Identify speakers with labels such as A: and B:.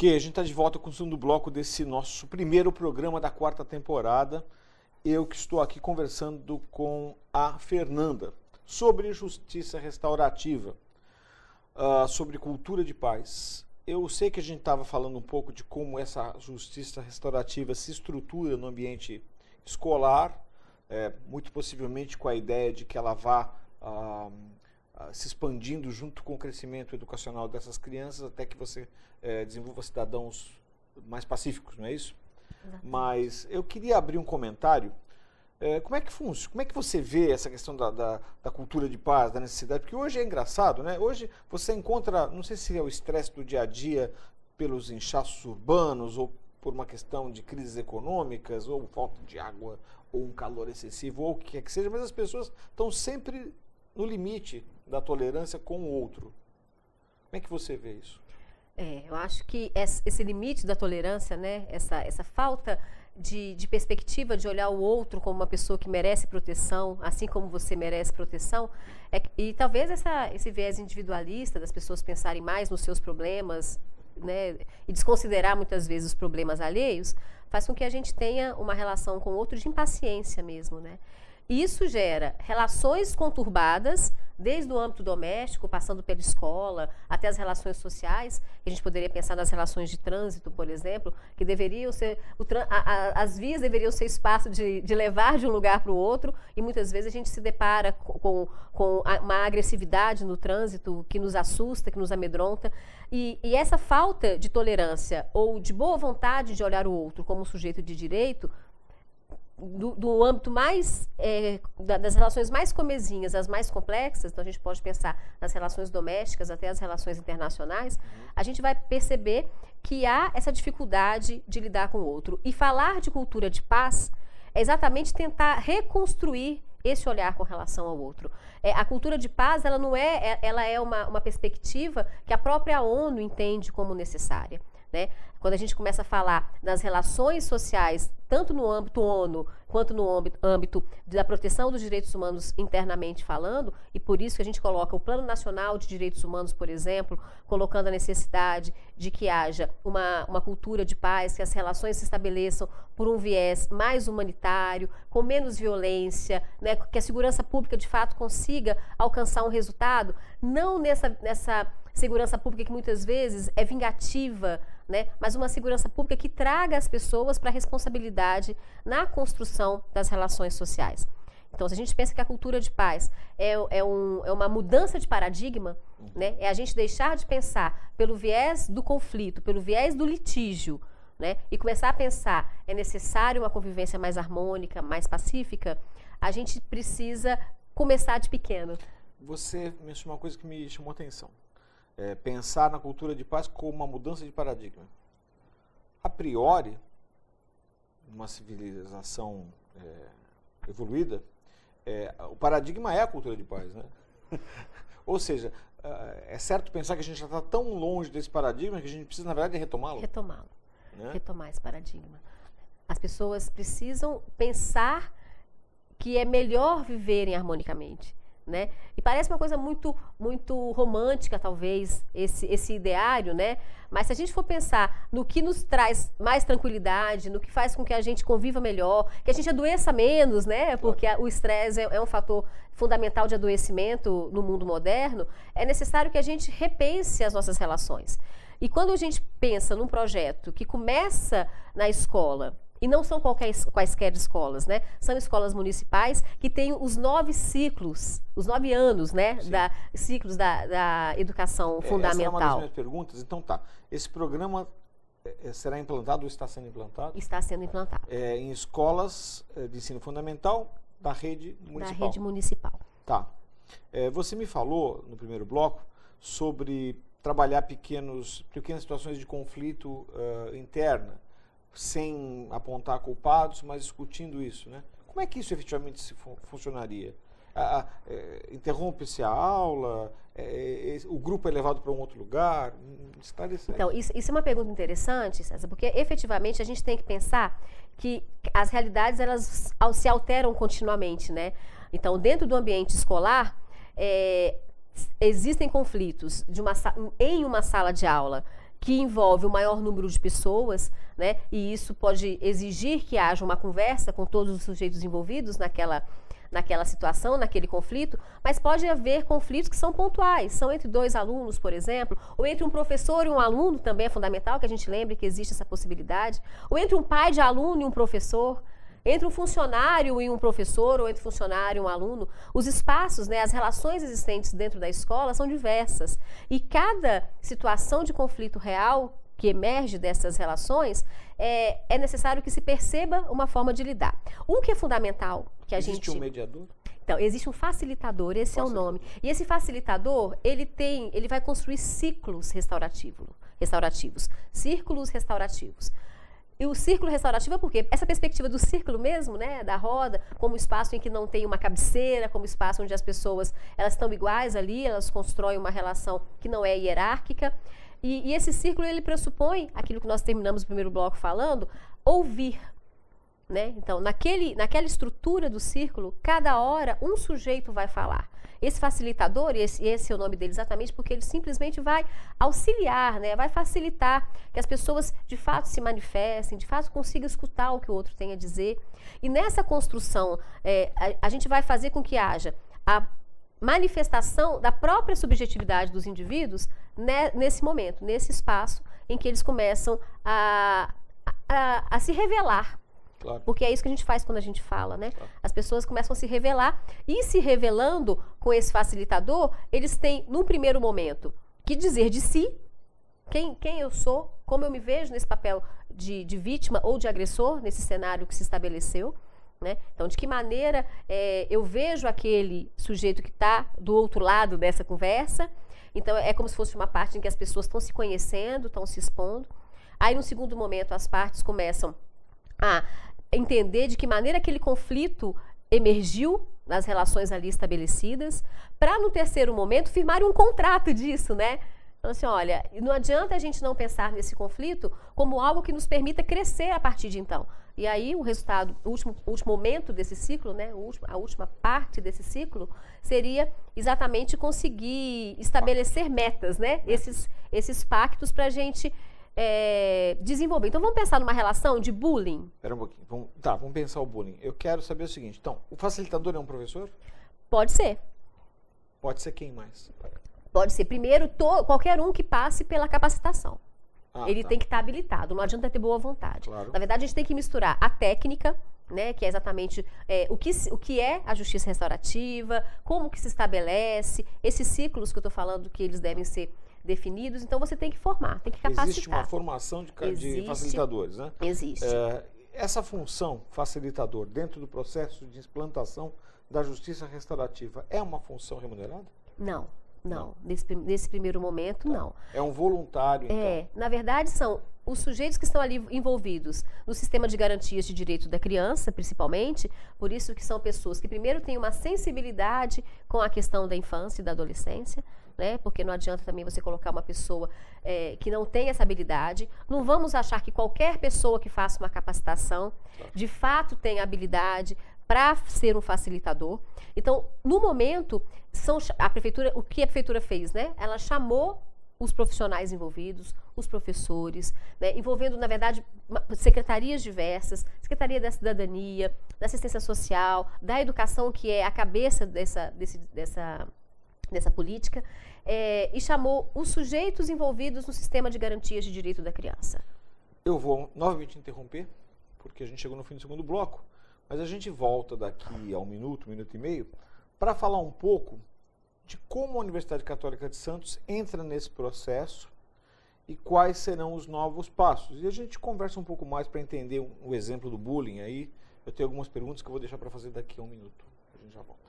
A: Ok, a gente está de volta com o segundo bloco desse nosso primeiro programa da quarta temporada. Eu que estou aqui conversando com a Fernanda sobre justiça restaurativa, sobre cultura de paz. Eu sei que a gente estava falando um pouco de como essa justiça restaurativa se estrutura no ambiente escolar, muito possivelmente com a ideia de que ela vá se expandindo junto com o crescimento educacional dessas crianças até que você desenvolva cidadãos mais pacíficos, não é isso? Exatamente. Mas eu queria abrir um comentário. Como é que funciona? Como é que você vê essa questão da cultura de paz, da necessidade? Porque hoje é engraçado, né? Hoje você encontra, não sei se é o estresse do dia a dia pelos inchaços urbanos ou por uma questão de crises econômicas ou falta de água ou um calor excessivo ou o que quer que seja, mas as pessoas estão sempre no limite da tolerância com o outro. Como é que você vê isso?
B: Eu acho que esse limite da tolerância, né, essa falta de perspectiva de olhar o outro como uma pessoa que merece proteção, assim como você merece proteção, e talvez esse viés individualista das pessoas pensarem mais nos seus problemas, né, e desconsiderar muitas vezes os problemas alheios, faz com que a gente tenha uma relação com o outro de impaciência mesmo, né? E isso gera relações conturbadas, desde o âmbito doméstico, passando pela escola, até as relações sociais. A gente poderia pensar nas relações de trânsito, por exemplo, que deveriam ser, as vias deveriam ser espaço de levar de um lugar para o outro, e muitas vezes a gente se depara com uma agressividade no trânsito que nos assusta, que nos amedronta. E essa falta de tolerância ou de boa vontade de olhar o outro como um sujeito de direito, do âmbito mais, das relações mais comezinhas, as mais complexas, então a gente pode pensar nas relações domésticas até as relações internacionais, a gente vai perceber que há essa dificuldade de lidar com o outro. E falar de cultura de paz é exatamente tentar reconstruir esse olhar com relação ao outro. A cultura de paz, ela não ela é uma perspectiva que a própria ONU entende como necessária, né? Quando a gente começa a falar das relações sociais, tanto no âmbito ONU, quanto no âmbito da proteção dos direitos humanos internamente falando, e por isso que a gente coloca o Plano Nacional de Direitos Humanos, por exemplo, colocando a necessidade de que haja uma cultura de paz, que as relações se estabeleçam por um viés mais humanitário, com menos violência, né, que a segurança pública de fato consiga alcançar um resultado, não nessa segurança pública que muitas vezes é vingativa, né? Mas uma segurança pública que traga as pessoas para a responsabilidade na construção das relações sociais. Então, se a gente pensa que a cultura de paz é uma mudança de paradigma, né? É a gente deixar de pensar pelo viés do conflito, pelo viés do litígio, né? E começar a pensar, é necessário uma convivência mais harmônica, mais pacífica, a gente precisa começar de pequeno.
A: Você mencionou uma coisa que me chamou a atenção. Pensar na cultura de paz como uma mudança de paradigma. A priori, numa civilização evoluída, o paradigma é a cultura de paz, né? Ou seja, é certo pensar que a gente já está tão longe desse paradigma que a gente precisa, na verdade, retomá-lo.
B: Retomá-lo,
A: né?
B: Retomar esse paradigma. As pessoas precisam pensar que é melhor viverem harmonicamente, né? E parece uma coisa muito, muito romântica, talvez, esse ideário, né? Mas se a gente for pensar no que nos traz mais tranquilidade, no que faz com que a gente conviva melhor, que a gente adoeça menos, né? Porque o estresse é um fator fundamental de adoecimento no mundo moderno, é necessário que a gente repense as nossas relações. E quando a gente pensa num projeto que começa na escola, e não são quaisquer escolas, né? São escolas municipais que têm os 9 ciclos, os 9 anos, né? Ciclos da educação fundamental. Essa é uma
A: das minhas perguntas. Então tá, esse programa será implantado ou está sendo implantado?
B: Está sendo implantado.
A: Em escolas de ensino fundamental da rede municipal?
B: Da rede municipal.
A: Tá. Você me falou no primeiro bloco sobre trabalhar pequenas situações de conflito interna, sem apontar culpados, mas discutindo isso, né? Como é que isso efetivamente funcionaria? Interrompe-se a aula? O grupo é levado para um outro lugar? Esclarecer.
B: Então, isso é uma pergunta interessante, César, porque efetivamente a gente tem que pensar que as realidades elas se alteram continuamente, né? Então, dentro do ambiente escolar, existem conflitos em uma sala de aula que envolve o maior número de pessoas, né? E isso pode exigir que haja uma conversa com todos os sujeitos envolvidos naquela situação, naquele conflito, mas pode haver conflitos que são pontuais, são entre dois alunos, por exemplo, ou entre um professor e um aluno, também é fundamental que a gente lembre que existe essa possibilidade, ou entre um pai de aluno e um professor, entre um funcionário e um professor, ou entre um funcionário e um aluno. Os espaços, né, as relações existentes dentro da escola são diversas. E cada situação de conflito real que emerge dessas relações, é necessário que se perceba uma forma de lidar. O que é fundamental que
A: Existe um mediador?
B: Então, existe um facilitador, esse é o nome. E esse facilitador, ele vai construir ciclos restaurativos. Círculos restaurativos. E o círculo restaurativo é porque essa perspectiva do círculo mesmo, né, da roda, como espaço em que não tem uma cabeceira, como espaço onde as pessoas elas estão iguais ali, elas constroem uma relação que não é hierárquica. E esse círculo, ele pressupõe, aquilo que nós terminamos o primeiro bloco falando, ouvir. Né? Então, naquela estrutura do círculo, cada hora um sujeito vai falar. Esse facilitador, esse é o nome dele exatamente porque ele simplesmente vai auxiliar, né? Vai facilitar que as pessoas de fato se manifestem, de fato consigam escutar o que o outro tem a dizer. E nessa construção, a gente vai fazer com que haja a manifestação da própria subjetividade dos indivíduos, né, nesse momento, nesse espaço em que eles começam a se revelar.
A: Claro.
B: Porque é isso que a gente faz quando a gente fala, né? Claro. As pessoas começam a se revelar e se revelando com esse facilitador, eles têm, num primeiro momento, que dizer de si, quem eu sou, como eu me vejo nesse papel de vítima ou de agressor, nesse cenário que se estabeleceu, né? Então, de que maneira eu vejo aquele sujeito que está do outro lado dessa conversa. Então, é como se fosse uma parte em que as pessoas estão se conhecendo, estão se expondo. Aí, no segundo momento, as partes começam a entender de que maneira aquele conflito emergiu nas relações ali estabelecidas, para no terceiro momento firmarem um contrato disso, né? Então, assim, olha, não adianta a gente não pensar nesse conflito como algo que nos permita crescer a partir de então. E aí o resultado, o último momento desse ciclo, né, a última parte desse ciclo, seria exatamente conseguir estabelecer metas, né? Esses pactos para a gente desenvolver. Então vamos pensar numa relação de bullying?
A: Espera um pouquinho. Vamos pensar o bullying. Eu quero saber o seguinte, então, o facilitador é um professor?
B: Pode ser.
A: Pode ser quem mais?
B: Pode ser, primeiro, qualquer um que passe pela capacitação. Ele
A: tá.
B: tem que estar habilitado, não adianta ter boa vontade.
A: Claro.
B: Na verdade, a gente tem que misturar a técnica, né, que é exatamente o que é a justiça restaurativa, como que se estabelece, esses ciclos que eu estou falando que eles devem ser definidos. Então, você tem que formar, tem que capacitar.
A: Existe uma formação de facilitadores, né?
B: Existe.
A: Essa função facilitador dentro do processo de implantação da justiça restaurativa é uma função remunerada?
B: Não. Nesse primeiro momento, não.
A: É um voluntário, então?
B: Na verdade, são os sujeitos que estão ali envolvidos no sistema de garantias de direito da criança, principalmente, por isso que são pessoas que primeiro têm uma sensibilidade com a questão da infância e da adolescência, né? Porque não adianta também você colocar uma pessoa que não tem essa habilidade. Não vamos achar que qualquer pessoa que faça uma capacitação, de fato tem habilidade para ser um facilitador. Então, no momento, o que a prefeitura fez, né? Ela chamou os profissionais envolvidos, os professores, né? Envolvendo, na verdade, secretarias diversas, Secretaria da Cidadania, da Assistência Social, da Educação, que é a cabeça dessa política, e chamou os sujeitos envolvidos no sistema de garantias de direito da criança.
A: Eu vou novamente interromper, porque a gente chegou no fim do segundo bloco, mas a gente volta daqui a um minuto e meio, para falar um pouco de como a Universidade Católica de Santos entra nesse processo e quais serão os novos passos. E a gente conversa um pouco mais para entender o exemplo do bullying aí. Eu tenho algumas perguntas que eu vou deixar para fazer daqui a um minuto. A gente já volta.